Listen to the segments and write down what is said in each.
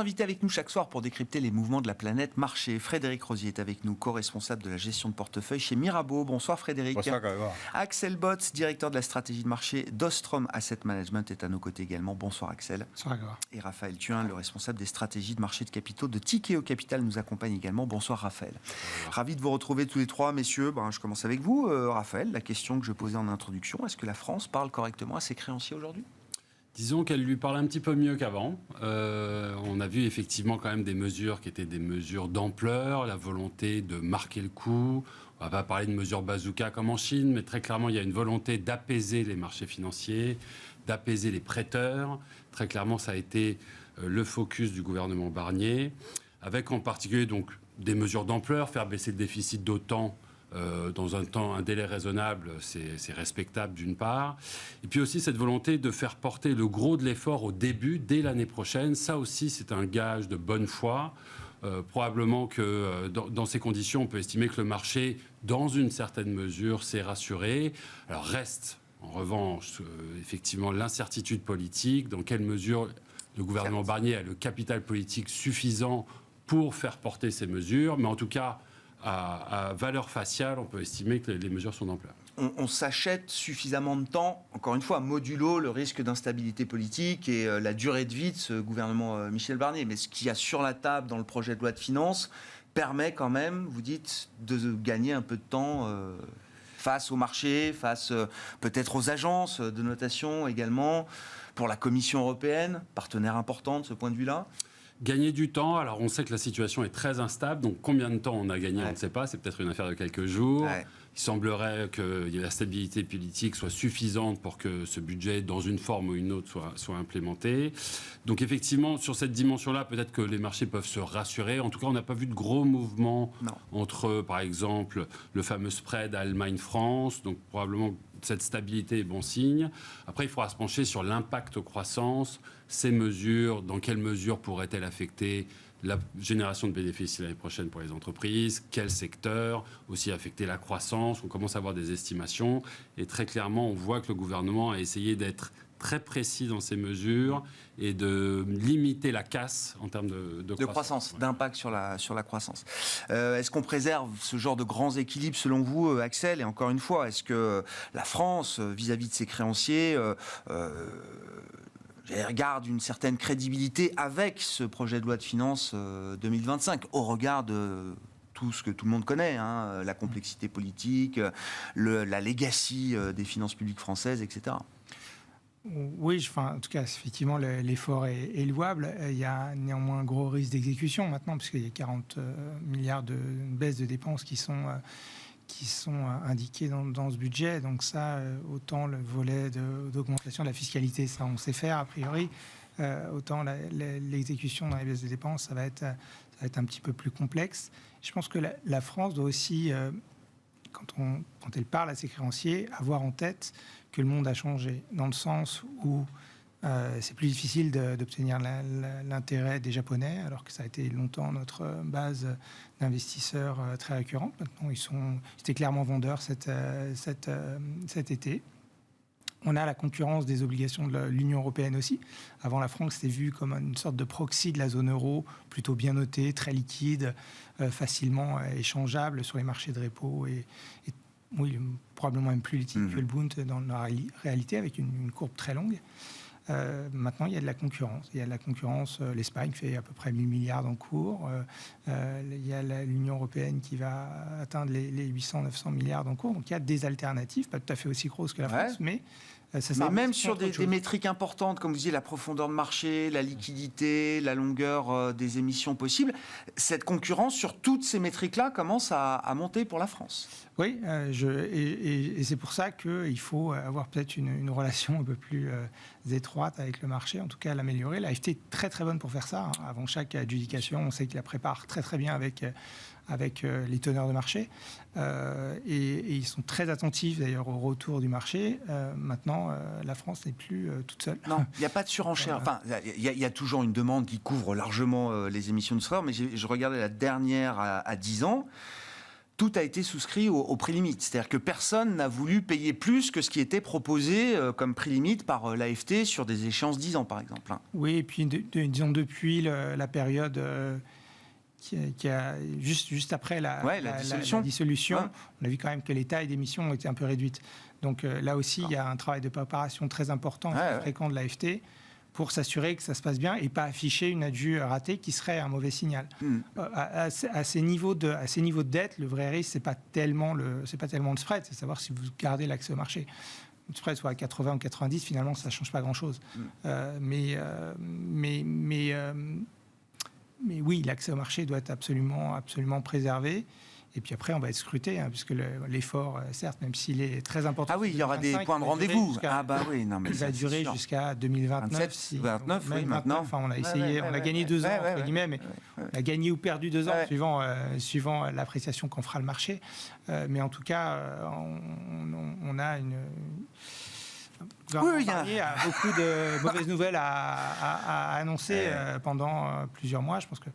invités avec nous chaque soir pour décrypter les mouvements de la planète marché. Frédéric Rosier est avec nous, co-responsable de la gestion de portefeuille chez Mirabeau. Bonsoir Frédéric. Bonsoir Grégoire. Axel Botz, directeur de la stratégie de marché d'Ostrom Asset Management, est à nos côtés également. Bonsoir Axel. Bonsoir Grégoire. Et Raphaël Thuin, le responsable des stratégies de marché de capitaux de Tikeo Capital, nous accompagne également. Bonsoir Raphaël. Ravi de vous retrouver tous les trois, messieurs. Je commence avec vous, Raphaël. La question que je posais en introduction, est-ce que la France parle correctement à ses créanciers aujourd'hui ? Disons qu'elle lui parle un petit peu mieux qu'avant. On a vu effectivement quand même des mesures qui étaient des mesures d'ampleur, la volonté de marquer le coup. On va pas parler de mesures bazooka comme en Chine, mais très clairement, il y a une volonté d'apaiser les marchés financiers, d'apaiser les prêteurs. Très clairement, ça a été le focus du gouvernement Barnier, avec en particulier donc des mesures d'ampleur, faire baisser le déficit d'autant dans un délai raisonnable, c'est respectable d'une part. Et puis aussi cette volonté de faire porter le gros de l'effort au début, dès l'année prochaine. Ça aussi, c'est un gage de bonne foi. Probablement que dans ces conditions, on peut estimer que le marché, dans une certaine mesure, s'est rassuré. Alors reste, en revanche, effectivement, l'incertitude politique. Dans quelle mesure le gouvernement Barnier a le capital politique suffisant pour faire porter ces mesures. Mais en tout cas, à valeur faciale, on peut estimer que les mesures sont d'ampleur. On s'achète suffisamment de temps, encore une fois, modulo le risque d'instabilité politique et la durée de vie de ce gouvernement Michel Barnier. Mais ce qu'il y a sur la table dans le projet de loi de finances permet quand même, vous dites, de gagner un peu de temps face au marché, face peut-être aux agences de notation également, pour la Commission européenne, partenaire important de ce point de vue-là. Gagner du temps, alors on sait que la situation est très instable, donc combien de temps on a gagné, on ne sait pas, c'est peut-être une affaire de quelques jours. Ouais. Il semblerait que la stabilité politique soit suffisante pour que ce budget, dans une forme ou une autre, soit implémenté. Donc effectivement, sur cette dimension-là, peut-être que les marchés peuvent se rassurer. En tout cas, on n'a pas vu de gros mouvements entre, par exemple, le fameux spread Allemagne-France, donc probablement cette stabilité est bon signe. Après, il faudra se pencher sur l'impact croissance, ces mesures, dans quelle mesure pourraient-elles affecter la génération de bénéfices l'année prochaine pour les entreprises, quel secteur, aussi affecter la croissance. On commence à avoir des estimations et très clairement, on voit que le gouvernement a essayé d'être très précis dans ces mesures et de limiter la casse en termes de croissance. Ouais. D'impact sur la croissance. Est-ce qu'on préserve ce genre de grands équilibres selon vous, Axel ? Et encore une fois, est-ce que la France, vis-à-vis de ses créanciers, regarde une certaine crédibilité avec ce projet de loi de finances 2025, au regard de tout ce que tout le monde connaît, la complexité politique, la legacy des finances publiques françaises, etc. Oui, en tout cas, effectivement, l'effort est louable. Il y a néanmoins un gros risque d'exécution maintenant, puisqu'il y a 40 milliards de baisses de dépenses qui sont indiquées dans ce budget. Donc ça, autant le volet d'augmentation de la fiscalité, ça on sait faire a priori, autant l'exécution dans les baisses de dépenses, ça va être un petit peu plus complexe. Je pense que la France doit aussi, quand elle parle à ses créanciers, avoir en tête que le monde a changé, dans le sens où c'est plus difficile d'obtenir l'intérêt des Japonais, alors que ça a été longtemps notre base d'investisseurs très récurrente. Maintenant, ils étaient clairement vendeurs cet été. On a la concurrence des obligations de l'Union européenne aussi. Avant, la France était vue comme une sorte de proxy de la zone euro, plutôt bien notée, très liquide, facilement échangeable sur les marchés de repo et oui, probablement même plus liquide que le Bund dans la réalité, avec une courbe très longue. Maintenant, il y a de la concurrence. L'Espagne fait à peu près 1000 milliards en cours. Il y a l'Union européenne qui va atteindre les 800-900 milliards en cours. Donc, il y a des alternatives, pas tout à fait aussi grosses que la France, mais mais même sur des métriques importantes, comme vous disiez, la profondeur de marché, la liquidité, la longueur des émissions possibles, cette concurrence sur toutes ces métriques-là commence à monter pour la France. Oui, et c'est pour ça qu'il faut avoir peut-être une relation un peu plus étroite avec le marché, en tout cas l'améliorer. L'AFT est très très bonne pour faire ça. Avant chaque adjudication, on sait qu'il la prépare très très bien avec les teneurs de marché. Et ils sont très attentifs d'ailleurs au retour du marché. Maintenant, la France n'est plus toute seule. Non, il n'y a pas de surenchère. Enfin, il y a toujours une demande qui couvre largement les émissions du secteur, mais je regardais la dernière à 10 ans. tout a été souscrit au prix limite. C'est-à-dire que personne n'a voulu payer plus que ce qui était proposé comme prix limite par l'AFT sur des échéances 10 ans, par exemple. Oui, et puis disons depuis la période qui a juste après la dissolution, ouais. On a vu quand même que les tailles d'émissions ont été un peu réduites. Donc là aussi, il y a un travail de préparation très important, très fréquent de l'AFT, pour s'assurer que ça se passe bien et pas afficher une adju ratée qui serait un mauvais signal. À ces niveaux de dette, le vrai risque, c'est pas tellement le spread, c'est savoir si vous gardez l'accès au marché. Le spread soit à 80 ou 90, finalement, ça ne change pas grand-chose. Mais oui, l'accès au marché doit être absolument préservé. Et puis après, on va être scruté, puisque l'effort, certes, même s'il est très important. Ah oui, il y aura des points de rendez-vous. Il va durer jusqu'à 2029. 27, 29, oui, maintenant. Enfin, on a essayé, on a gagné 2 ans, entre guillemets, mais on a gagné ou perdu 2 ans, suivant l'appréciation qu'en fera le marché. Mais en tout cas, on a une... Il y a beaucoup de mauvaises nouvelles à annoncer pendant plusieurs mois. Je pense que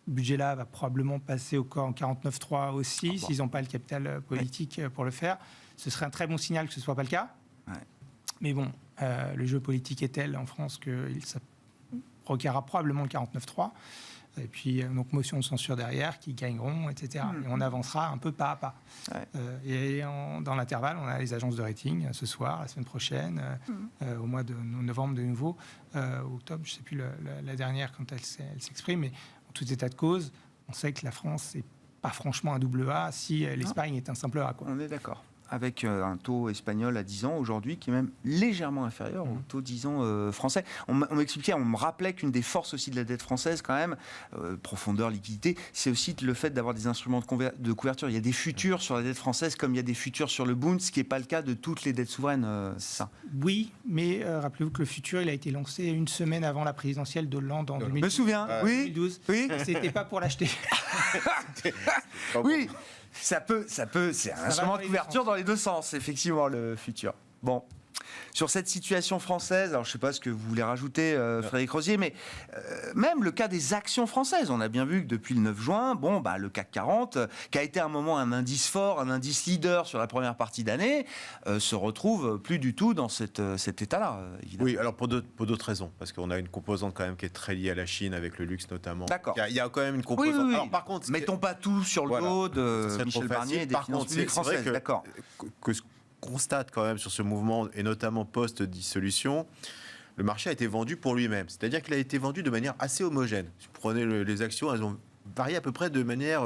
le budget-là va probablement passer au corps en 49.3 aussi, s'ils n'ont pas le capital politique pour le faire. Ce serait un très bon signal que ce ne soit pas le cas. Mais bon, le jeu politique est tel en France qu'il requerra probablement le 49.3. Et puis, donc, motion de censure derrière, qui gagneront, etc. Et on avancera un peu pas à pas. Dans l'intervalle, on a les agences de rating ce soir, la semaine prochaine, au mois de novembre de nouveau, octobre, je ne sais plus la dernière quand elle s'exprime, mais en tout état de cause, on sait que la France n'est pas franchement un double A si l'Espagne est un simple A. On est d'accord. Avec un taux espagnol à 10 ans aujourd'hui qui est même légèrement inférieur au taux 10 ans français. On m'expliquait, on me rappelait qu'une des forces aussi de la dette française quand même, profondeur, liquidité, c'est aussi le fait d'avoir des instruments de couverture. Il y a des futurs sur la dette française comme il y a des futurs sur le Bund, ce qui n'est pas le cas de toutes les dettes souveraines, c'est ça. Oui, mais rappelez-vous que le futur, il a été lancé une semaine avant la présidentielle d'Hollande en 2012. Je me souviens, 2012. Oui. C'était pas pour l'acheter. Oui. Ça peut, c'est un instrument de couverture dans les deux sens, effectivement, le futur. Bon. Sur cette situation française, alors je ne sais pas ce que vous voulez rajouter, Frédéric Rosier, mais même le cas des actions françaises, on a bien vu que depuis le 9 juin, le CAC 40, qui a été à un moment un indice fort, un indice leader sur la première partie d'année, se retrouve plus du tout dans cet état-là, évidemment. Oui, alors pour d'autres raisons, parce qu'on a une composante quand même qui est très liée à la Chine, avec le luxe notamment. D'accord. Il y a quand même une composante. Oui. Alors, par contre, mettons pas tout sur le dos de Michel Barnier et des finances publiques françaises. D'accord. Que constate quand même sur ce mouvement, et notamment post-dissolution, le marché a été vendu pour lui-même. C'est-à-dire qu'il a été vendu de manière assez homogène. Si vous prenez les actions, elles ont varié à peu près de manière...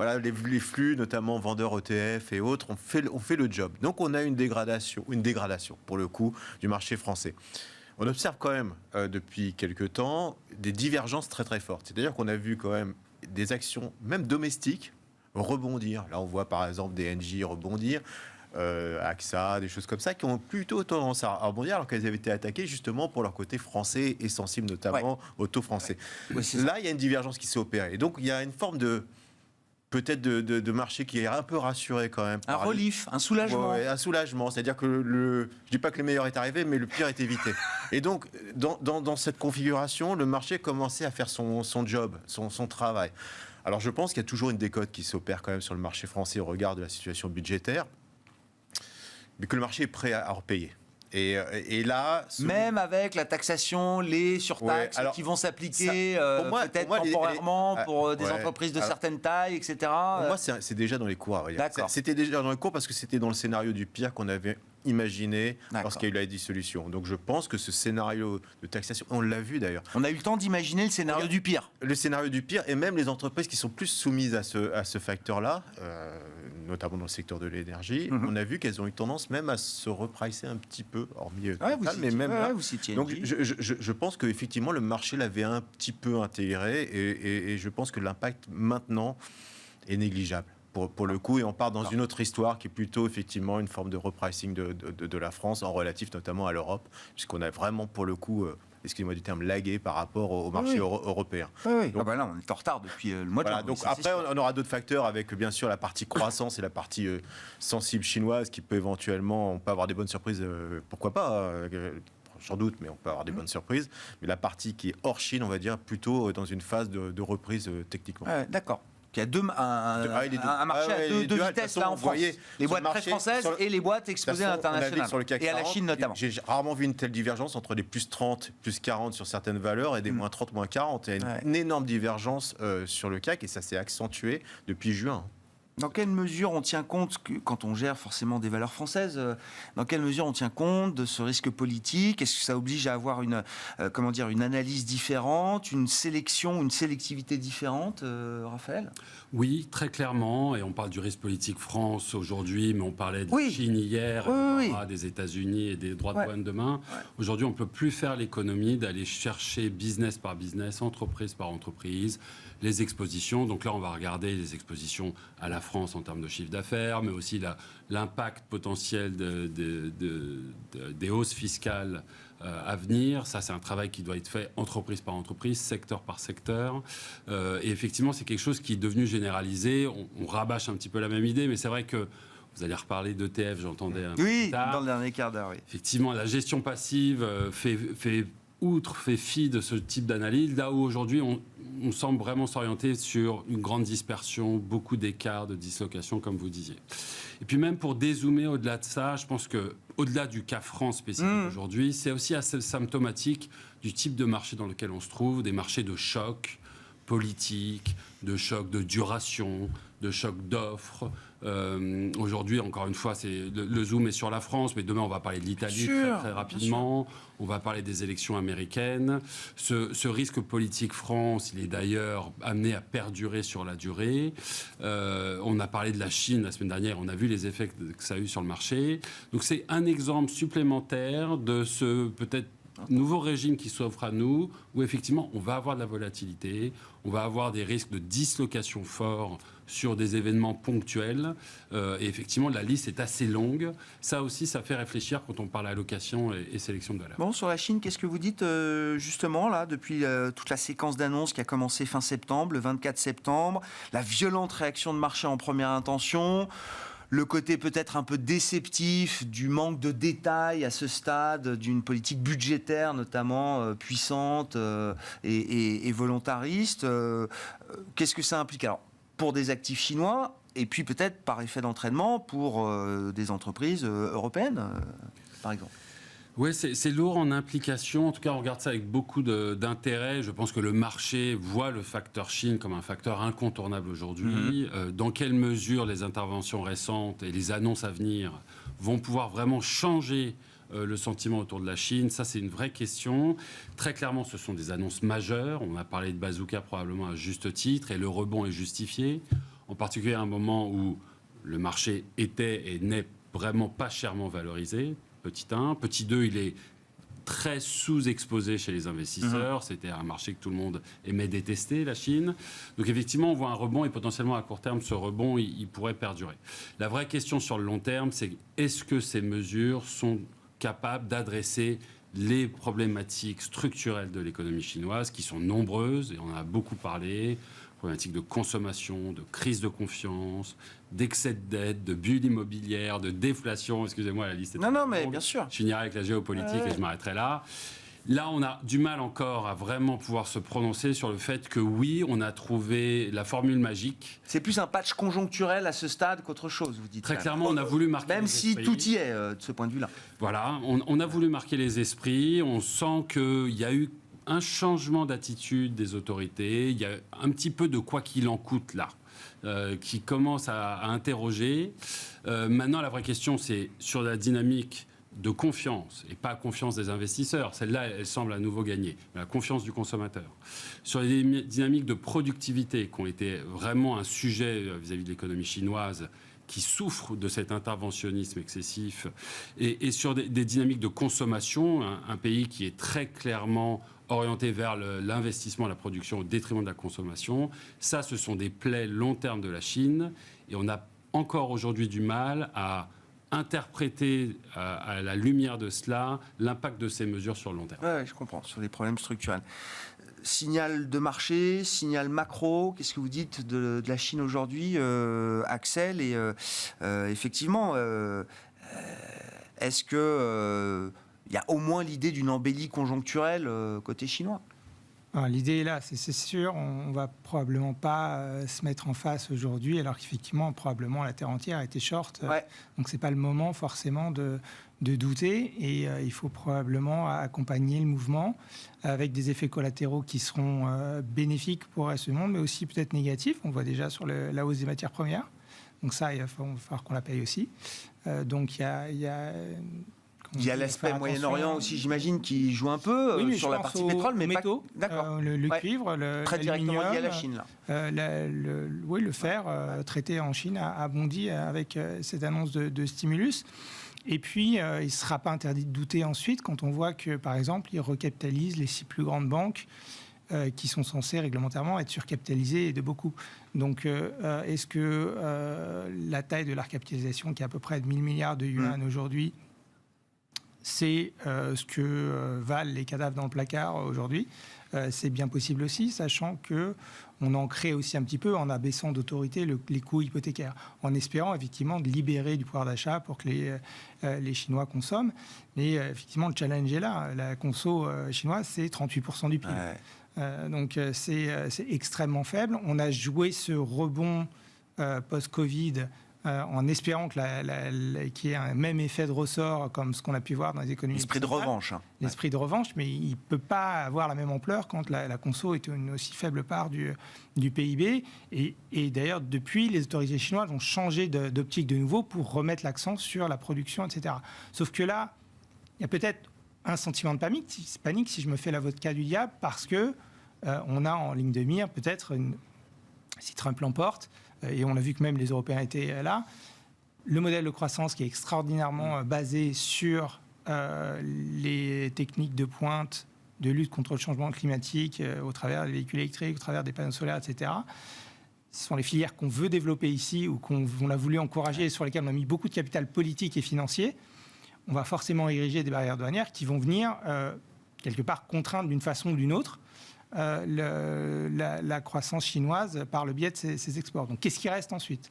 les flux, notamment vendeurs ETF et autres, ont fait le job. Donc on a une dégradation pour le coup, du marché français. On observe quand même, depuis quelques temps, des divergences très très fortes. C'est-à-dire qu'on a vu quand même des actions, même domestiques, rebondir. Là, on voit par exemple des NJ rebondir, AXA, des choses comme ça, qui ont plutôt tendance à rebondir alors qu'elles avaient été attaquées justement pour leur côté français et sensible notamment au taux français. Là, il y a une divergence qui s'est opérée. Et donc, il y a une forme peut-être de marché qui est un peu rassuré quand même. Un relief, un soulagement. Un soulagement, c'est-à-dire que je ne dis pas que le meilleur est arrivé, mais le pire est évité. Et donc, dans cette configuration, le marché commençait à faire son job, son travail. Alors, je pense qu'il y a toujours une décote qui s'opère quand même sur le marché français au regard de la situation budgétaire, mais que le marché est prêt à repayer. Et là... Même avec la taxation, les surtaxes qui vont s'appliquer peut-être temporairement pour des entreprises de certaines tailles, etc. Pour moi, c'est déjà dans les cours. C'était déjà dans les cours parce que c'était dans le scénario du pire qu'on avait imaginé lorsqu'il y a eu la dissolution. Donc je pense que ce scénario de taxation, on l'a vu d'ailleurs. On a eu le temps d'imaginer le scénario du pire. Le scénario du pire, et même les entreprises qui sont plus soumises à ce facteur-là, notamment dans le secteur de l'énergie, on a vu qu'elles ont eu tendance même à se repricer un petit peu, hormis mais même là. Donc je pense qu'effectivement le marché l'avait un petit peu intégré et je pense que l'impact maintenant est négligeable. Pour le coup, et on part dans une autre histoire qui est plutôt effectivement une forme de repricing de la France en relatif notamment à l'Europe, puisqu'on a vraiment pour le coup, excusez-moi du terme, lagué par rapport au marché européen. Donc, là, on est en retard depuis le mois de janvier. Donc après, on aura d'autres facteurs avec bien sûr la partie croissance et la partie sensible chinoise qui peut éventuellement, on peut avoir des bonnes surprises, pourquoi pas sans doute, mais on peut avoir des bonnes surprises. Mais la partie qui est hors Chine, on va dire, plutôt dans une phase de reprise techniquement. D'accord. Il y a un marché à deux dual. vitesses là en France. Les boîtes très françaises et les boîtes exposées à l'international. Sur le CAC et à la 40, Chine notamment. J'ai rarement vu une telle divergence entre des plus 30, plus 40 sur certaines valeurs et des moins 30, moins 40. Il y a une énorme divergence sur le CAC et ça s'est accentué depuis juin. Dans quelle mesure on tient compte, quand on gère forcément des valeurs françaises, dans quelle mesure on tient compte de ce risque politique? Est-ce que ça oblige à avoir une analyse différente, une sélectivité différente, Raphaël? Oui, très clairement, et on parle du risque politique France aujourd'hui, mais on parlait de Chine hier, des États-Unis et des droits de douane demain. Aujourd'hui, on ne peut plus faire l'économie d'aller chercher business par business, entreprise par entreprise, les expositions. Donc là, on va regarder les expositions à la France en termes de chiffre d'affaires, mais aussi l'impact potentiel des hausses fiscales à venir. Ça, c'est un travail qui doit être fait entreprise par entreprise, secteur par secteur. Et effectivement, c'est quelque chose qui est devenu généralisé. On rabâche un petit peu la même idée, mais c'est vrai que vous allez reparler d'ETF, j'entendais un peu plus tard. Dans le dernier quart d'heure, oui. Effectivement, la gestion passive fait fi de ce type d'analyse, là où aujourd'hui on semble vraiment s'orienter sur une grande dispersion, beaucoup d'écarts, de dislocation, comme vous disiez. Et puis même pour dézoomer au-delà de ça, je pense que au-delà du cas France spécifique aujourd'hui, c'est aussi assez symptomatique du type de marché dans lequel on se trouve, des marchés de choc politique, de choc de duration, de choc d'offres. Aujourd'hui, encore une fois, le zoom est sur la France, mais demain, on va parler de l'Italie très rapidement. On va parler des élections américaines. Ce risque politique France, il est d'ailleurs amené à perdurer sur la durée. On a parlé de la Chine la semaine dernière. On a vu les effets que ça a eu sur le marché. Donc, c'est un exemple supplémentaire de ce peut-être nouveau régime qui s'offre à nous, où effectivement on va avoir de la volatilité, on va avoir des risques de dislocation forts sur des événements ponctuels, et effectivement la liste est assez longue. Ça aussi, ça fait réfléchir quand on parle allocation et sélection de valeurs. Bon, sur la Chine, qu'est-ce que vous dites justement là, depuis toute la séquence d'annonces qui a commencé fin septembre, le 24 septembre, la violente réaction de marché en première intention, le côté peut-être un peu déceptif du manque de détails à ce stade, d'une politique budgétaire notamment puissante et volontariste. Qu'est-ce que ça implique alors pour des actifs chinois et puis peut-être par effet d'entraînement pour des entreprises européennes, par exemple? Oui, c'est lourd en implication. En tout cas, on regarde ça avec beaucoup d'intérêt. Je pense que le marché voit le facteur Chine comme un facteur incontournable aujourd'hui. Dans quelle mesure les interventions récentes et les annonces à venir vont pouvoir vraiment changer le sentiment autour de la Chine? Ça, c'est une vraie question. Très clairement, ce sont des annonces majeures. On a parlé de bazooka probablement à juste titre, et le rebond est justifié. En particulier à un moment où le marché était et n'est vraiment pas chèrement valorisé. Petit 1. Petit 2, il est très sous-exposé chez les investisseurs. C'était un marché que tout le monde aimait détester, la Chine. Donc effectivement, on voit un rebond et potentiellement à court terme, ce rebond, il pourrait perdurer. La vraie question sur le long terme, c'est est-ce que ces mesures sont capables d'adresser les problématiques structurelles de l'économie chinoise, qui sont nombreuses, et on en a beaucoup parlé, problématiques de consommation, de crise de confiance, d'excès de dette, de bulle immobilière, de déflation. Excusez-moi, la liste est non, mais bien sûr. Je finirai avec la géopolitique et je m'arrêterai là. Là, on a du mal encore à vraiment pouvoir se prononcer sur le fait que oui, on a trouvé la formule magique. C'est plus un patch conjoncturel à ce stade qu'autre chose, vous dites. Très clairement, on a voulu marquer même si esprits. tout y est de ce point de vue-là. Voilà, on a voulu marquer les esprits. On sent qu'il y a eu un changement d'attitude des autorités. Il y a un petit peu de quoi qu'il en coûte là, qui commence à interroger. Maintenant, la vraie question, c'est sur la dynamique de confiance, et pas confiance des investisseurs. Celle-là, elle semble à nouveau gagner. La confiance du consommateur. Sur les dynamiques de productivité, qui ont été vraiment un sujet vis-à-vis de l'économie chinoise, qui souffrent de cet interventionnisme excessif, et sur des dynamiques de consommation, un pays qui est très clairement orienté vers l'investissement, la production au détriment de la consommation. Ça, ce sont des plaies long terme de la Chine, et on a encore aujourd'hui du mal à interpréter à la lumière de cela l'impact de ces mesures sur le long terme. Oui, je comprends, sur les problèmes structurels. Signal de marché, signal macro, qu'est-ce que vous dites de la Chine aujourd'hui, Axel? Et effectivement, est-ce que il y a au moins l'idée d'une embellie conjoncturelle côté chinois? Alors, l'idée est là, c'est sûr, on ne va probablement pas se mettre en face aujourd'hui, alors qu'effectivement, probablement, la Terre entière était short. Donc, ce n'est pas le moment forcément de douter. Et il faut probablement accompagner le mouvement avec des effets collatéraux qui seront bénéfiques pour le reste du monde, mais aussi peut-être négatifs. On voit déjà sur la hausse des matières premières. Donc ça, il va falloir qu'on la paye aussi. Donc il y a l'aspect Moyen-Orient aussi, j'imagine, qui joue un peu sur la partie pétrole, mais métaux, pas... D'accord. Le cuivre, très directement lié à la Chine, là. Le fer traité en Chine a bondi avec cette annonce de stimulus. Et puis, il ne sera pas interdit de douter ensuite quand on voit que, par exemple, ils recapitalisent les 6 plus grandes banques qui sont censées réglementairement être surcapitalisées et de beaucoup. Donc, est-ce que la taille de la recapitalisation, qui est à peu près de 1000 milliards de yuan aujourd'hui, c'est ce que valent les cadavres dans le placard aujourd'hui. C'est bien possible aussi, sachant qu'on en crée aussi un petit peu en abaissant d'autorité les coûts hypothécaires, en espérant effectivement de libérer du pouvoir d'achat pour que les Chinois consomment. Mais effectivement, le challenge est là. La conso chinoise, c'est 38% du PIB. Donc c'est extrêmement faible. On a joué ce rebond post-Covid en espérant qu'il y ait un même effet de ressort comme ce qu'on a pu voir dans les économies. L'esprit de revanche. L'esprit de revanche, mais il ne peut pas avoir la même ampleur quand la conso est une aussi faible part du PIB. Et d'ailleurs, depuis, les autorités chinoises ont changé d'optique de nouveau pour remettre l'accent sur la production, etc. Sauf que là, il y a peut-être un sentiment de panique si je me fais l'avocat du diable, parce que on a en ligne de mire peut-être, si Trump l'emporte, et on a vu que même les Européens étaient là, le modèle de croissance qui est extraordinairement basé sur les techniques de pointe de lutte contre le changement climatique au travers des véhicules électriques, au travers des panneaux solaires, etc. Ce sont les filières qu'on veut développer ici ou qu'on a voulu encourager et sur lesquelles on a mis beaucoup de capital politique et financier. On va forcément ériger des barrières douanières qui vont venir quelque part contraindre d'une façon ou d'une autre la croissance chinoise par le biais de ses exports. Donc qu'est-ce qui reste ensuite ?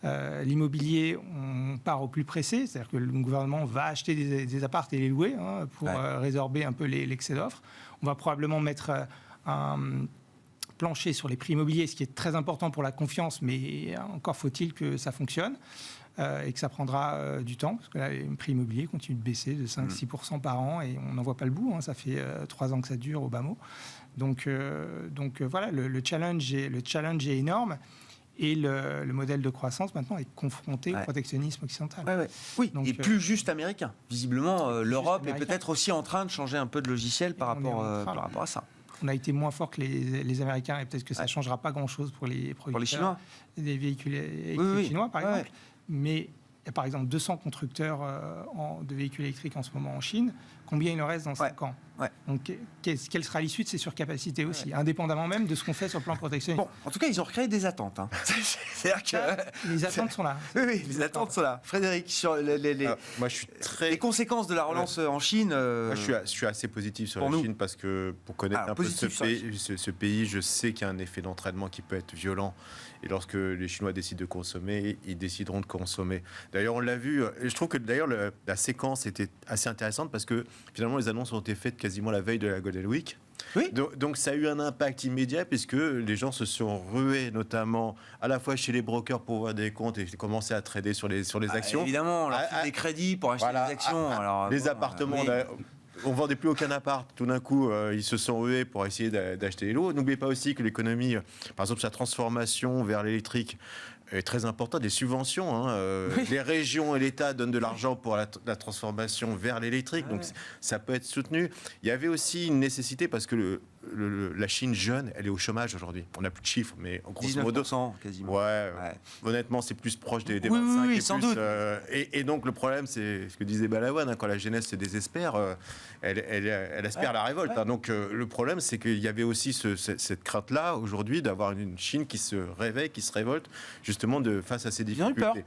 L'immobilier, on part au plus pressé, c'est-à-dire que le gouvernement va acheter des apparts et les louer pour résorber un peu l'excès d'offres. On va probablement mettre un plancher sur les prix immobiliers, ce qui est très important pour la confiance, mais encore faut-il que ça fonctionne. Et que ça prendra du temps, parce que là, les prix immobiliers continuent de baisser de 5-6% par an, et on n'en voit pas le bout. Ça fait 3 ans que ça dure au bas mot. Donc voilà, le challenge est énorme, et le modèle de croissance maintenant est confronté au protectionnisme occidental. Oui, donc, et plus juste américain. Visiblement, l'Europe est peut-être aussi en train de changer un peu de logiciel par rapport à ça. On a été moins fort que les Américains, et peut-être que ça ne changera pas grand-chose pour les producteurs. Pour les Chinois. Des véhicules électriques chinois, par exemple. Mais il y a par exemple 200 constructeurs de véhicules électriques en ce moment en Chine. Combien il en reste dans 5 ans ? Donc, quelle sera l'issue de ces surcapacités aussi, indépendamment même de ce qu'on fait sur le plan protectionniste. Bon, en tout cas, ils ont recréé des attentes. C'est-à-dire que... Les attentes sont là. Oui, les attentes sont là. Frédéric, sur moi, je suis les conséquences de la relance en Chine... Moi, je suis assez positif sur la Chine, parce que pour connaître un peu ce pays, je sais qu'il y a un effet d'entraînement qui peut être violent. Et lorsque les Chinois décident de consommer, ils décideront de consommer. D'ailleurs, on l'a vu. Et je trouve que d'ailleurs la séquence était assez intéressante, parce que finalement les annonces ont été faites quasiment la veille de la Golden Week. Oui. Donc ça a eu un impact immédiat, puisque les gens se sont rués, notamment à la fois chez les brokers pour voir des comptes et commencer à trader sur les actions. Évidemment, on leur file des crédits pour acheter des actions. Les appartements... On ne vendait plus aucun appart. Tout d'un coup, ils se sont rués pour essayer d'acheter les lots. N'oubliez pas aussi que l'économie, par exemple, sa transformation vers l'électrique est très importante. Des subventions. Les régions et l'État donnent de l'argent pour la transformation vers l'électrique. Donc, ça peut être soutenu. Il y avait aussi une nécessité, parce que la Chine jeune, elle est au chômage aujourd'hui. On n'a plus de chiffres, mais en grosso modo... 19% quasiment. Honnêtement, c'est plus proche des 25. Oui, sans doute. Et donc, le problème, c'est ce que disait Balavoine, quand la jeunesse se désespère, elle espère la révolte. Donc, le problème, c'est qu'il y avait aussi cette crainte-là, aujourd'hui, d'avoir une Chine qui se réveille, qui se révolte, justement, face à ces difficultés.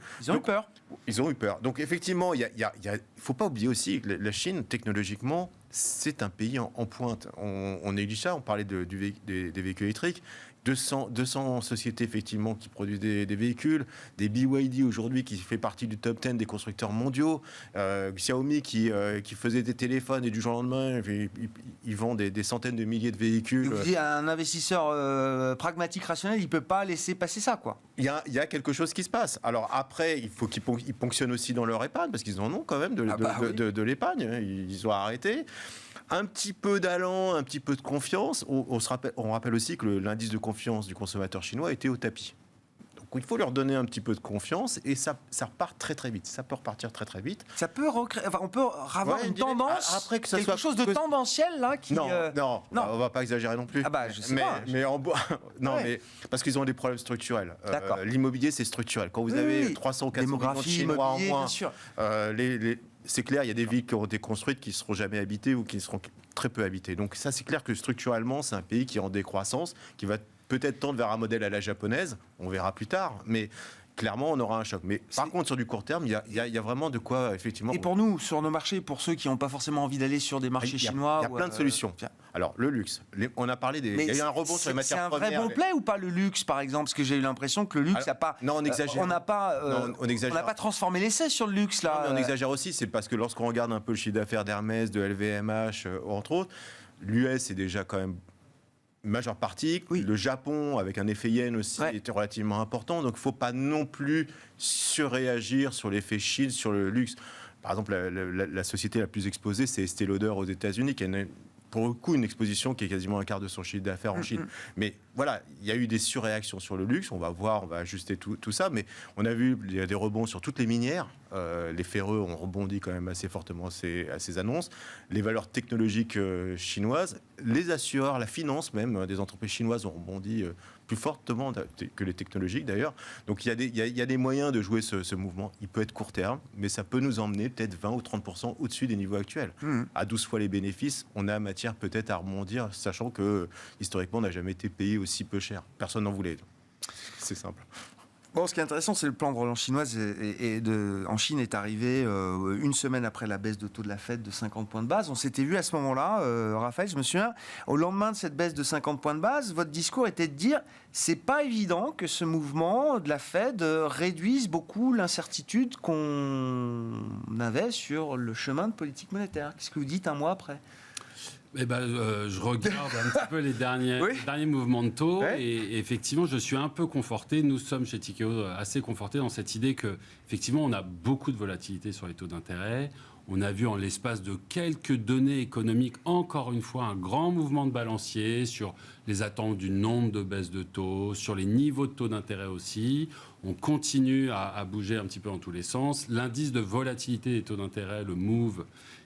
Ils ont eu peur. Donc, effectivement, il ne faut pas oublier aussi que la Chine, technologiquement, c'est un pays en pointe. On néglige ça, on parlait des véhicules électriques. 200 sociétés effectivement qui produisent des véhicules, des BYD aujourd'hui qui fait partie du top 10 des constructeurs mondiaux, Xiaomi qui faisait des téléphones et du jour au lendemain ils vendent des centaines de milliers de véhicules. Vous dites, un investisseur pragmatique, rationnel, il ne peut pas laisser passer ça, quoi. Il y a quelque chose qui se passe. Alors après, il faut qu'ils ponctionnent aussi dans leur épargne, parce qu'ils en ont quand même de l'épargne. Ils ont arrêté. Un petit peu d'allant, un petit peu de confiance. On rappelle aussi que l'indice de confiance du consommateur chinois était au tapis. Donc il faut leur donner un petit peu de confiance et ça repart très très vite. Ça peut repartir très très vite. Ça peut on peut avoir une tendance, après que ça quelque soit chose de tendanciel là qui. Non, on va pas exagérer non plus. Ah bah je sais pas. Mais mais parce qu'ils ont des problèmes structurels. L'immobilier c'est structurel. Quand vous avez 300 ou 400 millions de Chinois en moins, c'est clair, il y a des villes qui ont été construites qui ne seront jamais habitées ou qui seront très peu habitées. Donc ça, c'est clair que structurellement, c'est un pays qui est en décroissance, qui va peut-être tendre vers un modèle à la japonaise. On verra plus tard, mais clairement, on aura un choc. Mais par contre, sur du court terme, il y a vraiment de quoi, effectivement... Et pour nous, sur nos marchés, pour ceux qui n'ont pas forcément envie d'aller sur des marchés chinois... Il y a plein de solutions. Alors, le luxe, on a parlé des... Il y a eu un rebond sur les matières premières. C'est un vrai bon play ou pas, le luxe, par exemple? Parce que j'ai eu l'impression que le luxe n'a pas... Non, on exagère. On n'a pas transformé l'essai sur le luxe, là. Non, mais on exagère aussi. C'est parce que lorsqu'on regarde un peu le chiffre d'affaires d'Hermès, de LVMH, entre autres, l'US est déjà quand même majeure partie. Oui. Le Japon, avec un effet yen aussi, était relativement important. Donc, il ne faut pas non plus surréagir sur l'effet Chine, sur le luxe. Par exemple, la société la plus exposée, c'est Estée Lauder aux États-Unis, qui a pour le coup une exposition qui est quasiment un quart de son chiffre d'affaires en Chine. Mais voilà, il y a eu des surréactions sur le luxe. On va voir, on va ajuster tout ça. Mais on a vu des rebonds sur toutes les minières. Les ferreux ont rebondi quand même assez fortement à ces annonces. Les valeurs technologiques chinoises, les assureurs, la finance même des entreprises chinoises ont rebondi plus fortement que les technologiques d'ailleurs. Donc il y a des moyens de jouer ce mouvement. Il peut être court terme, mais ça peut nous emmener peut-être 20 ou 30% au-dessus des niveaux actuels. À 12 fois les bénéfices, on a matière peut-être à rebondir, sachant que historiquement on n'a jamais été payé aussi peu cher. Personne n'en voulait. C'est simple. Bon, ce qui est intéressant, c'est le plan de relance chinoise en Chine est arrivé une semaine après la baisse de taux de la Fed de 50 points de base. On s'était vu à ce moment-là, Raphaël, je me souviens, au lendemain de cette baisse de 50 points de base, votre discours était de dire c'est pas évident que ce mouvement de la Fed réduise beaucoup l'incertitude qu'on avait sur le chemin de politique monétaire. Qu'est-ce que vous dites un mois après ? Je regarde un petit peu les derniers mouvements de taux et effectivement, je suis un peu conforté. Nous sommes chez Tikehau assez confortés dans cette idée que, effectivement, on a beaucoup de volatilité sur les taux d'intérêt. On a vu en l'espace de quelques données économiques, encore une fois, un grand mouvement de balancier sur les attentes du nombre de baisses de taux, sur les niveaux de taux d'intérêt aussi. On continue à bouger un petit peu dans tous les sens. L'indice de volatilité des taux d'intérêt, le MOVE,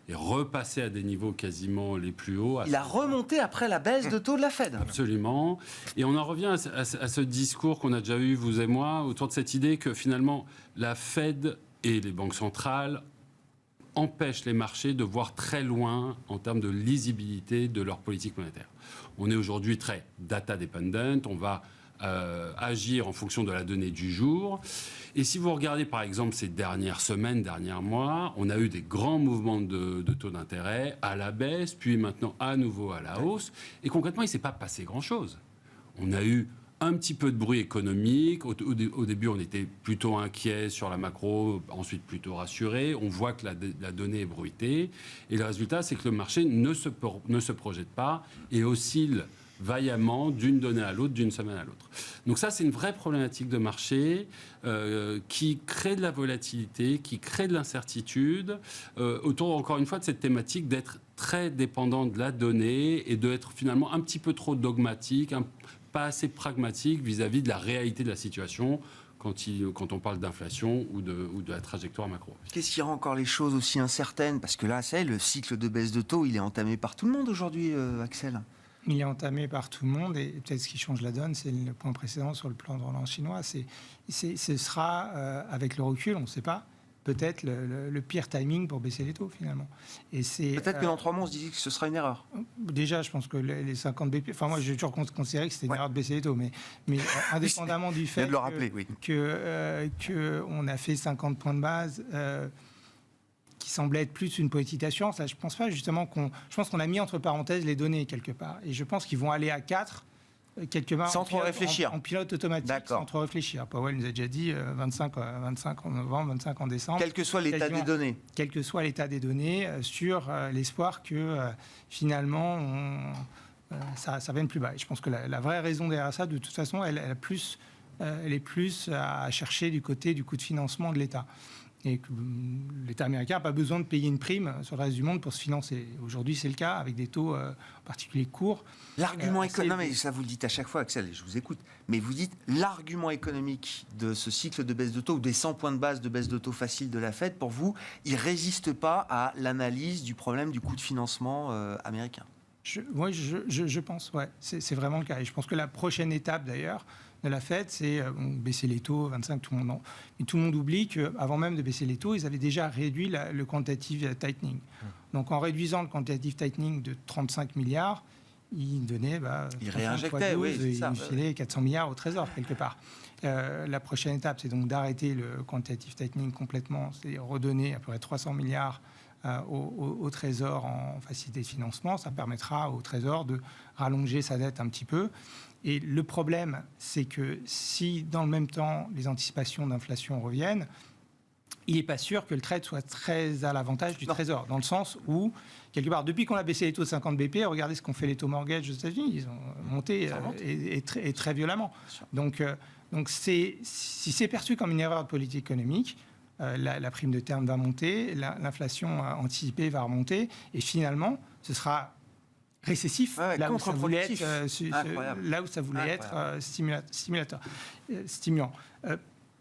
est repassé à des niveaux quasiment les plus hauts. Il a remonté après la baisse de taux de la Fed. Absolument. Et on en revient à ce discours qu'on a déjà eu, vous et moi, autour de cette idée que finalement, la Fed et les banques centrales empêchent les marchés de voir très loin en termes de lisibilité de leur politique monétaire. On est aujourd'hui très data dependent, on va agir en fonction de la donnée du jour. Et si vous regardez par exemple ces dernières semaines, derniers mois, on a eu des grands mouvements de taux d'intérêt à la baisse, puis maintenant à nouveau à la hausse. Et concrètement, il ne s'est pas passé grand-chose. On a eu un petit peu de bruit économique. Au début, on était plutôt inquiet sur la macro, ensuite plutôt rassuré. On voit que la donnée est bruitée. Et le résultat, c'est que le marché ne se projette pas et oscille vaillamment d'une donnée à l'autre, d'une semaine à l'autre. Donc ça, c'est une vraie problématique de marché qui crée de la volatilité, qui crée de l'incertitude, autour, encore une fois, de cette thématique d'être très dépendant de la donnée et d'être finalement un petit peu trop dogmatique, pas assez pragmatique vis-à-vis de la réalité de la situation quand on parle d'inflation ou de la trajectoire macro. Qu'est-ce qui rend encore les choses aussi incertaines ? Parce que là, le cycle de baisse de taux, il est entamé par tout le monde aujourd'hui, Axel. Il est entamé par tout le monde et peut-être ce qui change la donne, c'est le point précédent sur le plan de relance chinois. Ce sera, avec le recul, on ne sait pas, peut-être le pire timing pour baisser les taux finalement. Et peut-être que dans 3 mois, on se dit que ce sera une erreur. Déjà, je pense que les 50 BP... Enfin, moi, j'ai toujours considéré que c'était une erreur de baisser les taux, mais indépendamment du fait qu'on a fait 50 points de base... qui semblait être plus une politique d'assurance. Là, je pense pas justement je pense qu'on a mis entre parenthèses les données quelque part. Et je pense qu'ils vont aller à 4 quelque part Sans trop réfléchir. en pilote automatique, D'accord. sans trop réfléchir. Powell nous a déjà dit 25 en novembre, 25 en décembre. Quel que soit l'état Quasiment. des données. Quel que soit l'état des données, sur l'espoir que finalement ça vienne plus bas. Et je pense que la vraie raison derrière ça, de toute façon, elle est plus à chercher du côté du coût de financement de l'État. Et que l'État américain n'a pas besoin de payer une prime sur le reste du monde pour se financer. Aujourd'hui, c'est le cas, avec des taux en particulier courts. L'argument économique, non mais ça vous le dites à chaque fois, Axel, et je vous écoute, mais vous dites l'argument économique de ce cycle de baisse de taux, ou des 100 points de base de baisse de taux facile de la Fed, pour vous, il ne résiste pas à l'analyse du problème du coût de financement américain. Oui, je pense, ouais, c'est vraiment le cas. Et je pense que la prochaine étape, d'ailleurs, de la Fed, c'est baisser les taux, 25, tout le monde. Mais tout le monde oublie qu'avant même de baisser les taux, ils avaient déjà réduit le quantitative tightening. Donc en réduisant le quantitative tightening de 35 milliards, ils donnaient... Ils réinjectaient, oui, c'est ça. Ils filaient 400 milliards au Trésor, quelque part. La prochaine étape, c'est donc d'arrêter le quantitative tightening complètement, c'est redonner à peu près 300 milliards au Trésor en facilité de financement. Ça permettra au Trésor de rallonger sa dette un petit peu. Et le problème, c'est que si, dans le même temps, les anticipations d'inflation reviennent, il n'est pas sûr que le trade soit très à l'avantage du Trésor, dans le sens où, quelque part, depuis qu'on a baissé les taux de 50 BP, regardez ce qu'ont fait les taux mortgage aux États-Unis, ils ont monté et très violemment. Donc si c'est perçu comme une erreur de politique économique, la prime de terme va monter, l'inflation anticipée va remonter, et finalement, ce sera récessif, là où ça voulait être stimulant.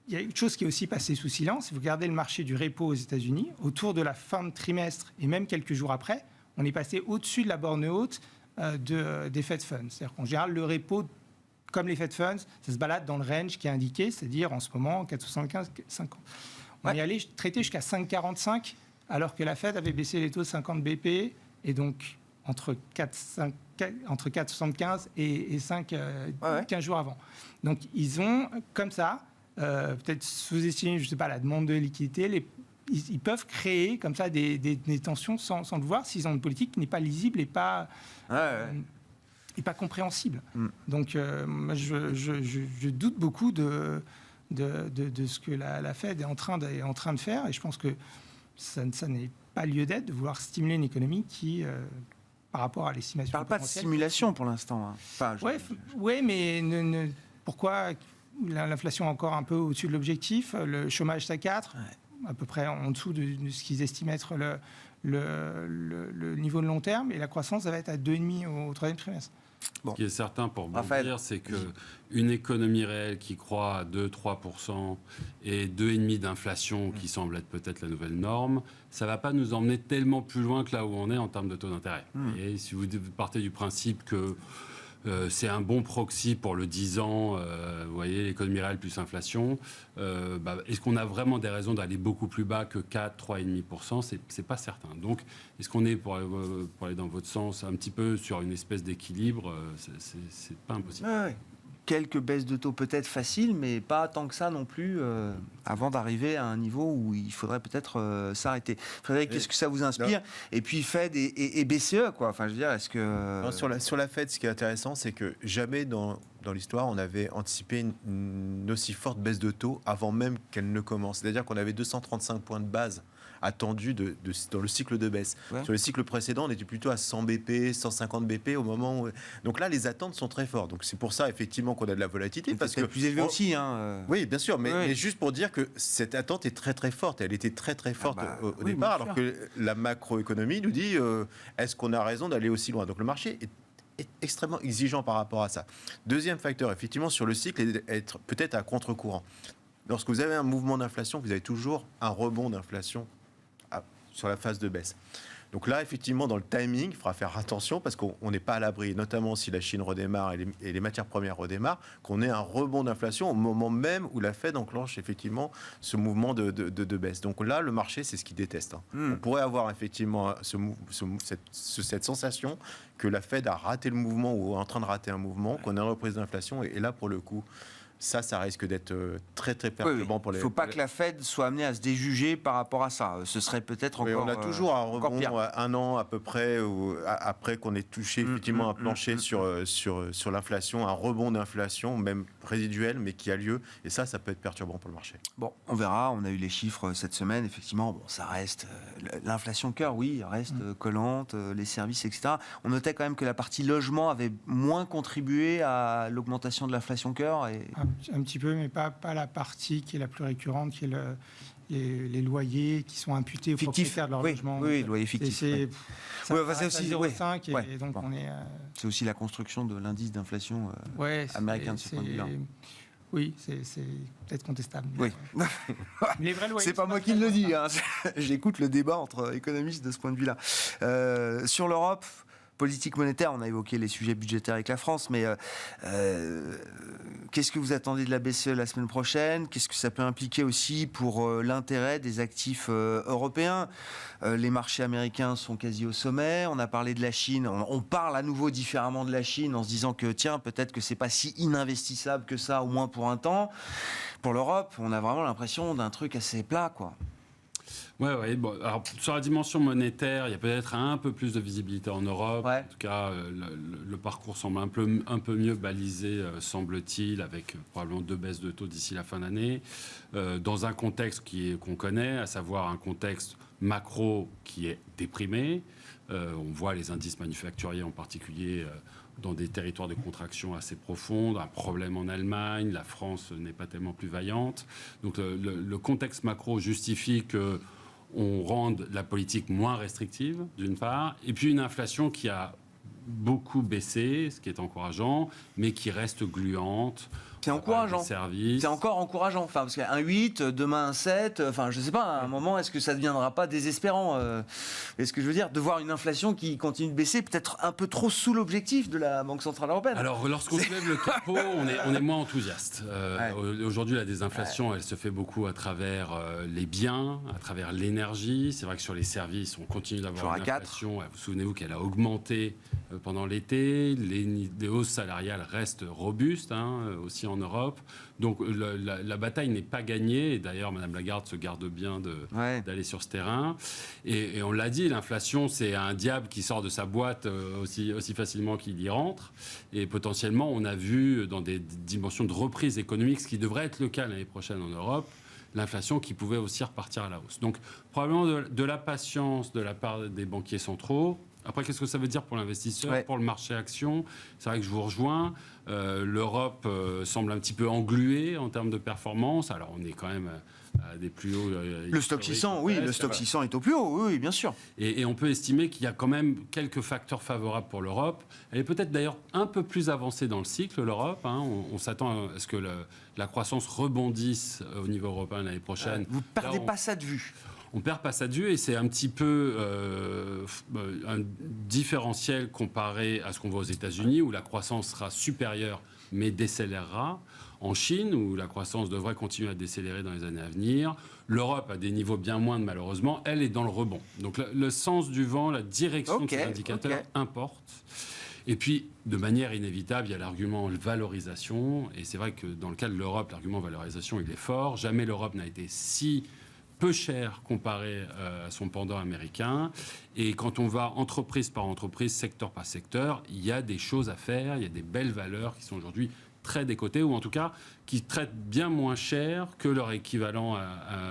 Il y a une chose qui est aussi passée sous silence. Si vous regardez le marché du repo aux États-Unis, autour de la fin de trimestre et même quelques jours après, on est passé au-dessus de la borne haute des Fed Funds. C'est-à-dire qu'en général, le repo, comme les Fed Funds, ça se balade dans le range qui est indiqué, c'est-à-dire en ce moment 4,75, 50. On est allé traiter jusqu'à 5,45, alors que la Fed avait baissé les taux de 50 BP, et donc entre 4,75 et 5, 15 jours avant. Donc ils ont, comme ça, peut-être sous-estimé, je ne sais pas, la demande de liquidité, ils peuvent créer comme ça des tensions sans le voir, s'ils ont une politique qui n'est pas lisible et pas compréhensible. Donc moi, je doute beaucoup de ce que la Fed est en train de faire, et je pense que ça n'est pas lieu d'être de vouloir stimuler une économie qui, par rapport à l'estimation... Je ne parle pas de simulation pour l'instant. Oui, mais pourquoi l'inflation est encore un peu au-dessus de l'objectif, le chômage est à 4, à peu près en dessous de ce qu'ils estiment être le niveau de long terme, et la croissance va être à 2,5 au troisième trimestre. Ce qui est certain pour bondir, c'est qu'une économie réelle qui croît à 2-3% et 2,5% d'inflation, qui semble être peut-être la nouvelle norme, ça ne va pas nous emmener tellement plus loin que là où on est en termes de taux d'intérêt. Et si vous partez du principe que c'est un bon proxy pour le 10 ans, vous voyez, l'économie réelle plus inflation, est-ce qu'on a vraiment des raisons d'aller beaucoup plus bas que 4, 3,5% ? C'est pas certain. Donc, est-ce qu'on est, pour aller dans votre sens, un petit peu sur une espèce d'équilibre ? C'est pas impossible. Quelques baisses de taux peut-être faciles, mais pas tant que ça non plus, avant d'arriver à un niveau où il faudrait peut-être s'arrêter. Frédéric, qu'est-ce que ça vous inspire ? Et puis Fed et BCE, quoi. Enfin, je veux dire, est-ce que... Non, sur la Fed, ce qui est intéressant, c'est que jamais dans l'histoire, on avait anticipé une aussi forte baisse de taux avant même qu'elle ne commence. C'est-à-dire qu'on avait 235 points de base attendus dans le cycle de baisse. Sur le cycle précédent, on était plutôt à 100 BP, 150 BP au moment où... Donc là, les attentes sont très fortes. Donc c'est pour ça, effectivement, qu'on a de la volatilité. Parce que plus élevé aussi. Oui, bien sûr. Mais juste pour dire que cette attente est très, très forte. Elle était très, très forte au départ, alors que la macroéconomie nous dit est-ce qu'on a raison d'aller aussi loin ? Donc le marché est extrêmement exigeant par rapport à ça. Deuxième facteur, effectivement, sur le cycle, être peut-être à contre-courant. Lorsque vous avez un mouvement d'inflation, vous avez toujours un rebond d'inflation sur la phase de baisse. Donc là, effectivement, dans le timing, il faudra faire attention parce qu'on n'est pas à l'abri, notamment si la Chine redémarre et les matières premières redémarrent, qu'on ait un rebond d'inflation au moment même où la Fed enclenche effectivement ce mouvement de baisse. Donc là, le marché, c'est ce qu'il déteste. On pourrait avoir effectivement cette sensation que la Fed a raté le mouvement ou est en train de rater un mouvement, qu'on a une reprise d'inflation, et là, pour le coup, Ça risque d'être très très perturbant pour les... Il ne faut pas que la Fed soit amenée à se déjuger par rapport à ça. Ce serait peut-être encore... on a toujours un rebond pire. un an à peu près, après qu'on ait touché effectivement un plancher sur l'inflation, un rebond d'inflation, même résiduel, mais qui a lieu. Et ça peut être perturbant pour le marché. Bon, on verra. On a eu les chiffres cette semaine. Effectivement, bon, ça reste... L'inflation cœur, oui, reste collante, les services, etc. On notait quand même que la partie logement avait moins contribué à l'augmentation de l'inflation cœur. Et... Un petit peu, mais pas la partie qui est la plus récurrente, qui est les loyers qui sont imputés aux propriétaires de leur logement. Oui, loyer fictif. C'est aussi... 0,5 et donc on est... C'est aussi la construction de l'indice d'inflation américain de ce point de vue-là. Oui, c'est peut-être contestable. Oui. Les vrais loyers, c'est pas moi qui le dis. Hein. J'écoute le débat entre économistes de ce point de vue-là. Sur l'Europe, politique monétaire, on a évoqué les sujets budgétaires avec la France, mais qu'est-ce que vous attendez de la BCE la semaine prochaine? Qu'est-ce que ça peut impliquer aussi pour l'intérêt des actifs européens? Les marchés américains sont quasi au sommet. On a parlé de la Chine. On parle à nouveau différemment de la Chine en se disant que tiens, peut-être que c'est pas si ininvestissable que ça, au moins pour un temps. Pour l'Europe, on a vraiment l'impression d'un truc assez plat, quoi. Ouais. Bon, alors, sur la dimension monétaire, il y a peut-être un peu plus de visibilité en Europe. Ouais. En tout cas, le parcours semble un peu mieux balisé, semble-t-il, avec probablement 2 baisses de taux d'ici la fin d'année, dans un contexte qu'on connaît, à savoir un contexte macro qui est déprimé. On voit les indices manufacturiers en particulier dans des territoires de contraction assez profondes, un problème en Allemagne, la France n'est pas tellement plus vaillante. Donc le contexte macro justifie qu'on rende la politique moins restrictive, d'une part, et puis une inflation qui a beaucoup baissé, ce qui est encourageant, mais qui reste gluante. C'est encourageant. C'est encore encourageant. Enfin, parce qu'un 8, demain un 7, enfin, je sais pas, à un moment, est-ce que ça ne deviendra pas désespérant est-ce que je veux dire, de voir une inflation qui continue de baisser, peut-être un peu trop sous l'objectif de la Banque Centrale Européenne? Alors, lorsqu'on se lève le capot, on est moins enthousiaste. Aujourd'hui, la désinflation, elle se fait beaucoup à travers les biens, à travers l'énergie. C'est vrai que sur les services, on continue d'avoir une inflation. Vous souvenez-vous qu'elle a augmenté pendant l'été. Les hausses salariales restent robustes, aussi en Europe. Donc la bataille n'est pas gagnée. Et d'ailleurs, Mme Lagarde se garde bien d'aller sur ce terrain. Et on l'a dit, l'inflation, c'est un diable qui sort de sa boîte aussi facilement qu'il y rentre. Et potentiellement, on a vu dans des dimensions de reprise économique, ce qui devrait être le cas l'année prochaine en Europe, l'inflation qui pouvait aussi repartir à la hausse. Donc probablement de la patience de la part des banquiers centraux. Après, qu'est-ce que ça veut dire pour l'investisseur, pour le marché action? C'est vrai que je vous rejoins. L'Europe semble un petit peu engluée en termes de performance. Alors, on est quand même à des plus hauts... le stock 600, oui, le stock 600 est au plus haut, oui, bien sûr. Et on peut estimer qu'il y a quand même quelques facteurs favorables pour l'Europe. Elle est peut-être d'ailleurs un peu plus avancée dans le cycle, l'Europe. On s'attend à ce que la croissance rebondisse au niveau européen l'année prochaine. Vous ne perdez pas ça de vue? On perd pas ça de vue et c'est un petit peu un différentiel comparé à ce qu'on voit aux États-Unis où la croissance sera supérieure mais décélérera. En Chine, où la croissance devrait continuer à décélérer dans les années à venir. L'Europe, à des niveaux bien moindres malheureusement, elle est dans le rebond. Donc le sens du vent, la direction de ces indicateurs importe. Et puis, de manière inévitable, il y a l'argument valorisation. Et c'est vrai que dans le cas de l'Europe, l'argument valorisation, il est fort. Jamais l'Europe n'a été si peu cher comparé à son pendant américain. Et quand on va entreprise par entreprise, secteur par secteur, il y a des choses à faire, il y a des belles valeurs qui sont aujourd'hui très décotées, ou en tout cas qui traitent bien moins cher que leur équivalent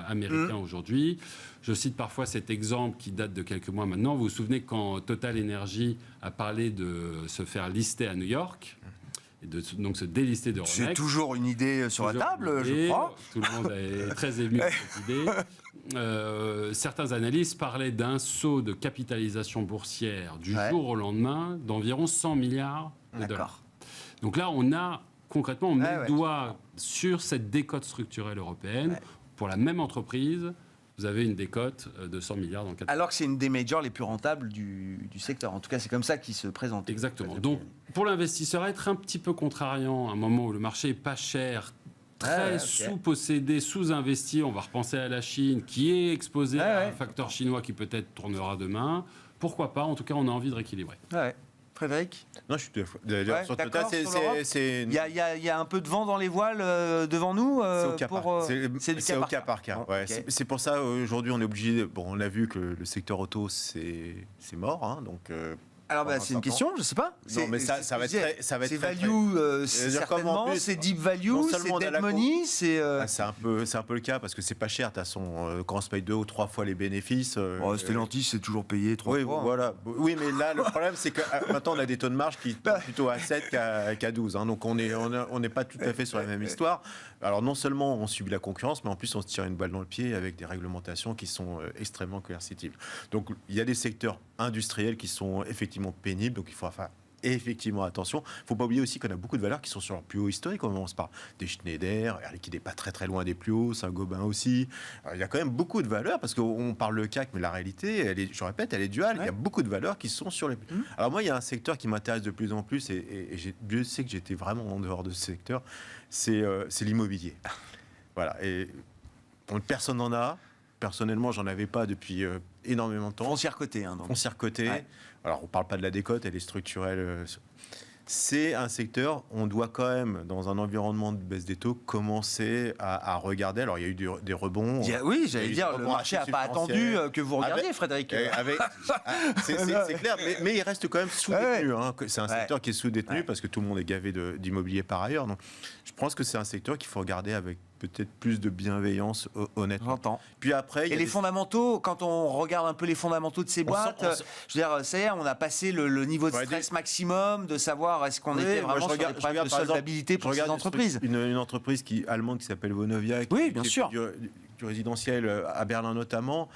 américain aujourd'hui. Je cite parfois cet exemple qui date de quelques mois maintenant. Vous vous souvenez quand Total Energy a parlé de se faire lister à New York, et donc se délister de Euronext. C'est toujours une idée sur la table, je crois. Tout le monde est très ému de cette idée. Certains analystes parlaient d'un saut de capitalisation boursière du jour au lendemain d'environ 100 milliards de dollars. Donc là, concrètement, on met le doigt sur cette décote structurelle européenne. Pour la même entreprise, vous avez une décote de 100 milliards dans le cadre. Alors que c'est une des majors les plus rentables du secteur. En tout cas, c'est comme ça qu'il se présente. Exactement. Donc, pour l'investisseur, être un petit peu contrariant à un moment où le marché est pas cher, très sous-possédé, sous-investi, on va repenser à la Chine, qui est exposée à un facteur chinois qui peut-être tournera demain. Pourquoi pas? En tout cas, on a envie de rééquilibrer. Frédéric? Non, je suis d'ailleurs sur Total, il y a un peu de vent dans les voiles devant nous. C'est au cas par cas. Bon, Ouais. okay. C'est pour ça aujourd'hui on est obligé. Bon, on a vu que le secteur auto c'est mort, hein, donc. Alors c'est une question, je sais pas. Non, mais ça va être c'est très, value, certainement. C'est deep value, c'est dead money, c'est. C'est un peu le cas parce que c'est pas cher. De toute façon, quand on se paye 2 ou 3 fois les bénéfices. Stellantis, c'est toujours payé 3 fois. Voilà. Oui, mais là le problème c'est que maintenant on a des taux de marge qui sont plutôt à 7 qu'à 12. Hein, donc on n'est pas tout à fait sur la même histoire. Alors non seulement on subit la concurrence, mais en plus on se tire une balle dans le pied avec des réglementations qui sont extrêmement coercitives. Donc il y a des secteurs industriels qui sont effectivement pénibles, donc il faut faire effectivement attention. Il ne faut pas oublier aussi qu'on a beaucoup de valeurs qui sont sur leur plus haut historique. On commence par des Schneider, qui n'est pas très très loin des plus hauts, Saint-Gobain aussi. Alors, il y a quand même beaucoup de valeurs, parce qu'on parle le CAC, mais la réalité, je répète, elle est duale. Ouais. Il y a beaucoup de valeurs qui sont sur les... Alors moi, il y a un secteur qui m'intéresse de plus en plus, et je sais que j'étais vraiment en dehors de ce secteur, c'est l'immobilier. Voilà, et personne n'en a. Personnellement, j'en avais pas depuis énormément de temps. Foncière cotée. Foncière cotée. Ouais. Alors, on ne parle pas de la décote, elle est structurelle. C'est un secteur, on doit quand même, dans un environnement de baisse des taux, commencer à regarder. Alors, il y a eu des rebonds. Oui, j'allais dire, le marché n'a pas attendu que vous regardiez, Frédéric. C'est clair, mais il reste quand même sous-détenu. Hein. C'est un secteur qui est sous-détenu parce que tout le monde est gavé d'immobilier par ailleurs. Donc, je pense que c'est un secteur qu'il faut regarder avec peut-être plus de bienveillance, honnêtement. J'entends. Puis après, et les fondamentaux, quand on regarde un peu les fondamentaux de ces boîtes, je veux dire, ça y est, on a passé le niveau de stress maximum de savoir est-ce qu'on était vraiment sur des problèmes de solvabilité pour ces entreprises. Une entreprise allemande qui s'appelle Vonovia, oui, bien sûr. Du résidentiel à Berlin notamment.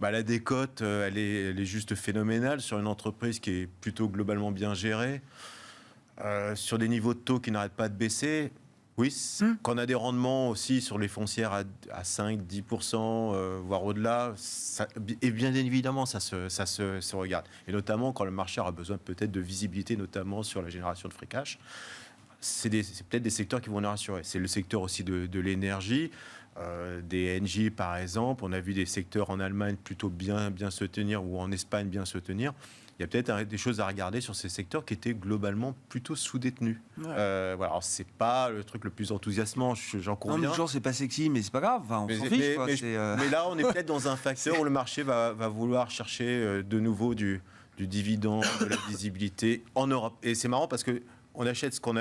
La décote, elle est juste phénoménale sur une entreprise qui est plutôt globalement bien gérée, sur des niveaux de taux qui n'arrêtent pas de baisser. Oui, quand on a des rendements aussi sur les foncières à 5-10%, voire au-delà, et bien évidemment, ça se regarde. Et notamment quand le marché aura besoin peut-être de visibilité, notamment sur la génération de free cash. C'est peut-être des secteurs qui vont nous rassurer. C'est le secteur aussi de l'énergie, des NG par exemple. On a vu des secteurs en Allemagne plutôt bien se tenir, ou en Espagne bien se tenir. Il y a peut-être des choses à regarder sur ces secteurs qui étaient globalement plutôt sous-détenus. Ouais. Voilà, alors c'est pas le truc le plus enthousiasmant, j'en conviens. Non, toujours c'est pas sexy, mais c'est pas grave. Enfin, on s'en fiche. Mais là, on est peut-être dans un facteur où le marché va vouloir chercher de nouveau du dividende, de la visibilité en Europe. Et c'est marrant parce que on achète ce qu'on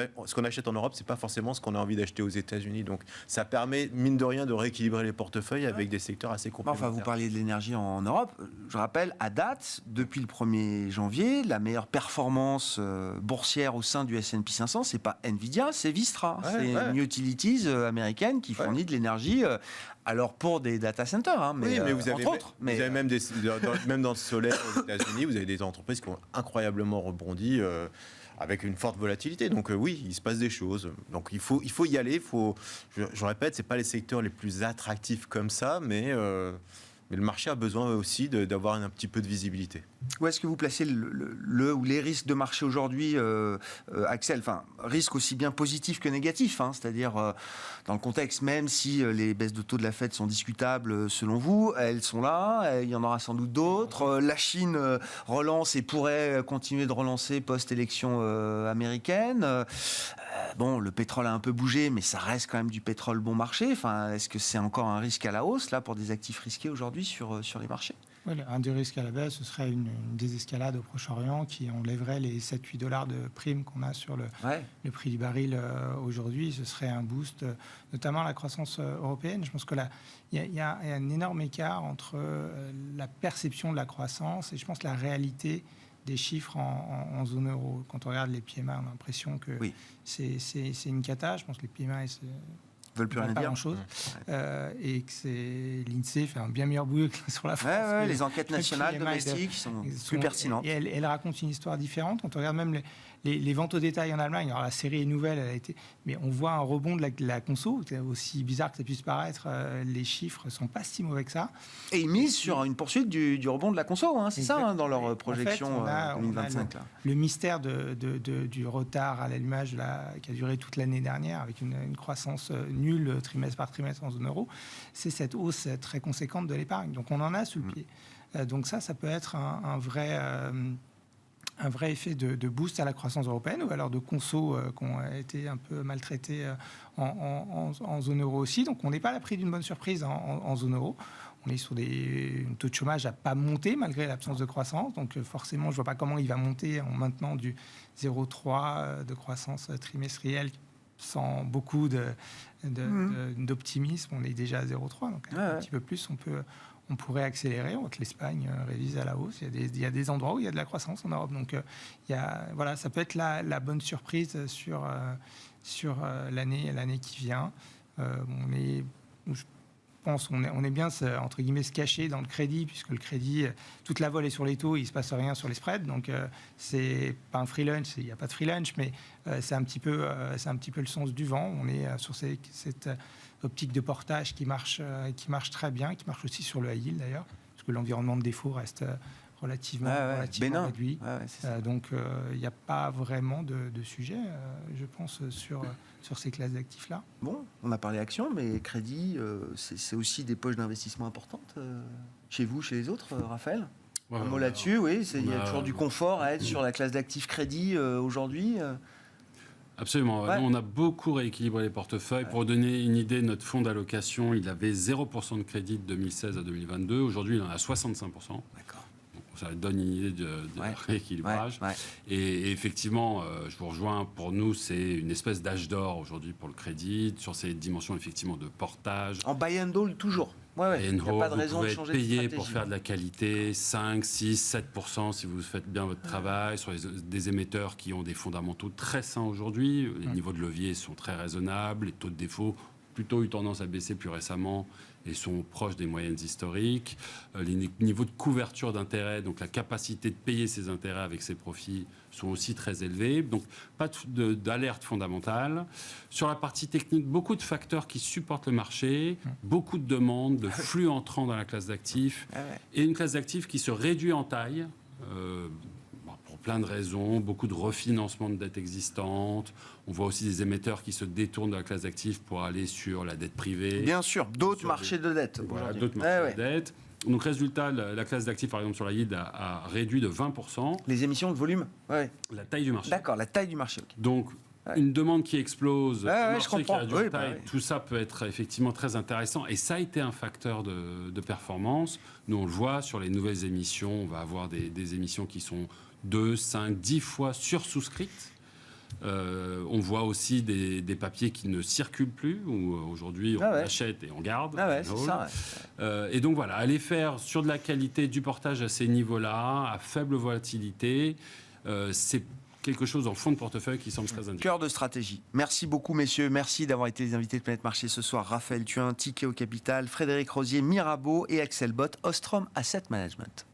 achète en Europe, c'est pas forcément ce qu'on a envie d'acheter aux États-Unis. Donc, ça permet mine de rien de rééquilibrer les portefeuilles avec des secteurs assez complémentaires. Enfin, vous parliez de l'énergie en Europe. Je rappelle, à date, depuis le 1er janvier, la meilleure performance boursière au sein du S&P 500, c'est pas Nvidia, c'est Vistra. C'est une utilities américaine qui fournit de l'énergie. Alors pour des data centers, hein, mais, oui, mais vous avez, entre autres. Vous avez même même dans le solaire aux États-Unis, vous avez des entreprises qui ont incroyablement rebondi. Avec une forte volatilité. Donc oui, il se passe des choses. Donc il faut y aller. Je répète, c'est pas les secteurs les plus attractifs comme ça, mais le marché a besoin aussi d'avoir un petit peu de visibilité. Où est-ce que vous placez ou les risques de marché aujourd'hui, Axel? Enfin, risques aussi bien positifs que négatifs, hein, c'est-à-dire dans le contexte, même si les baisses de taux de la Fed sont discutables selon vous, elles sont là, il y en aura sans doute d'autres. La Chine relance et pourrait continuer de relancer post-élection américaine. Bon, le pétrole a un peu bougé, mais ça reste quand même du pétrole bon marché. Enfin, est-ce que c'est encore un risque à la hausse là pour des actifs risqués aujourd'hui sur les marchés? Oui, un des risques à la baisse, ce serait une désescalade au Proche-Orient qui enlèverait les 7-8 $ de prime qu'on a sur le prix du baril aujourd'hui. Ce serait un boost, notamment à la croissance européenne. Je pense que là, il y a un énorme écart entre la perception de la croissance et je pense la réalité des chiffres en zone euro. Quand on regarde les PMI, on a l'impression que c'est une cata. Je pense que les PMI... veulent plus rien pas dire. Grand-chose. Et que l'INSEE fait un bien meilleur boulot que sur la France. Les enquêtes nationales domestiques sont plus pertinentes. Et elle raconte une histoire différente. Quand on regarde même les ventes au détail en Allemagne, alors la série est nouvelle, mais on voit un rebond de la conso. Aussi bizarre que ça puisse paraître, les chiffres ne sont pas si mauvais que ça. Et ils misent sur une poursuite du rebond de la conso, hein, c'est ça, hein, dans leur projection en fait, 2025. On a le mystère du retard à l'allumage qui a duré toute l'année dernière, avec une croissance nulle trimestre par trimestre en zone euro, c'est cette hausse très conséquente de l'épargne. Donc on en a sous le pied. Donc ça peut être un vrai un vrai effet de boost à la croissance européenne, ou alors de conso qui ont été un peu maltraités en zone euro aussi. Donc on n'est pas à l'abri d'une bonne surprise en zone euro. On est sur un taux de chômage à pas monter malgré l'absence de croissance. Donc forcément, je ne vois pas comment il va monter en maintenant du 0,3 de croissance trimestrielle sans beaucoup d'optimisme. On est déjà à 0,3, donc un petit peu plus, on pourrait accélérer. L'Espagne révise à la hausse. Il y a des endroits où il y a de la croissance en Europe. Donc, ça peut être la bonne surprise sur l'année qui vient. On est bien, entre guillemets, se cacher dans le crédit, puisque le crédit, toute la vol est sur les taux, il ne se passe rien sur les spreads. Donc, c'est pas un free lunch, il n'y a pas de free lunch, mais c'est un petit peu le sens du vent. On est sur cette optique de portage qui marche très bien, qui marche aussi sur le high yield d'ailleurs, parce que l'environnement de défaut reste relativement réduit. Donc, il n'y a pas vraiment de sujet, je pense, sur ces classes d'actifs-là. Bon, on a parlé actions, mais crédit, c'est aussi des poches d'investissement importantes chez vous, chez les autres, Raphaël. Un mot là-dessus, oui. Il y a toujours du confort à être sur la classe d'actifs crédit aujourd'hui. Absolument. Nous, on a beaucoup rééquilibré les portefeuilles. Pour donner une idée, notre fonds d'allocation, il avait 0% de crédit de 2016 à 2022. Aujourd'hui, il en a 65%. D'accord. Ça donne une idée de rééquilibrage. Et effectivement, je vous rejoins, pour nous, c'est une espèce d'âge d'or aujourd'hui pour le crédit, sur ces dimensions effectivement de portage. En buy and hold toujours. Il n'y a pas de raison de changer de stratégie. Payer pour faire de la qualité, 5, 6, 7% si vous faites bien votre travail, sur des émetteurs qui ont des fondamentaux très sains aujourd'hui. Les niveaux de levier sont très raisonnables, les taux de défaut plutôt eu tendance à baisser plus récemment et sont proches des moyennes historiques. Les niveaux de couverture d'intérêt, donc la capacité de payer ses intérêts avec ses profits, sont aussi très élevés. Donc, pas d'alerte fondamentale. Sur la partie technique, beaucoup de facteurs qui supportent le marché, beaucoup de demandes, de flux entrants dans la classe d'actifs, et une classe d'actifs qui se réduit en taille, pour plein de raisons, beaucoup de refinancement de dettes existantes. On voit aussi des émetteurs qui se détournent de la classe d'actifs pour aller sur la dette privée. Bien sûr, d'autres marchés de dette. Voilà, d'autres marchés de dette. Donc, résultat, la classe d'actifs, par exemple, sur la yield, a réduit de 20%. Les émissions de volume. La taille du marché. D'accord, la taille du marché. Okay. Donc, une demande qui explose, un marché qui réduit en taille, oui. Tout ça peut être effectivement très intéressant. Et ça a été un facteur de performance. Nous, on le voit sur les nouvelles émissions. On va avoir des émissions qui sont 2, 5, 10 fois sursouscrites. On voit aussi des papiers qui ne circulent plus, où aujourd'hui on achète et on garde. C'est ça. Et donc voilà, aller faire sur de la qualité du portage à ces niveaux-là, à faible volatilité, c'est quelque chose en fond de portefeuille qui semble très indiqué. Cœur de stratégie. Merci beaucoup, messieurs. Merci d'avoir été les invités de Planète Marché ce soir. Raphaël Thuin, Tikehau Capital, Frédéric Rosier, Mirabeau et Axel Bott, Ostrom Asset Management.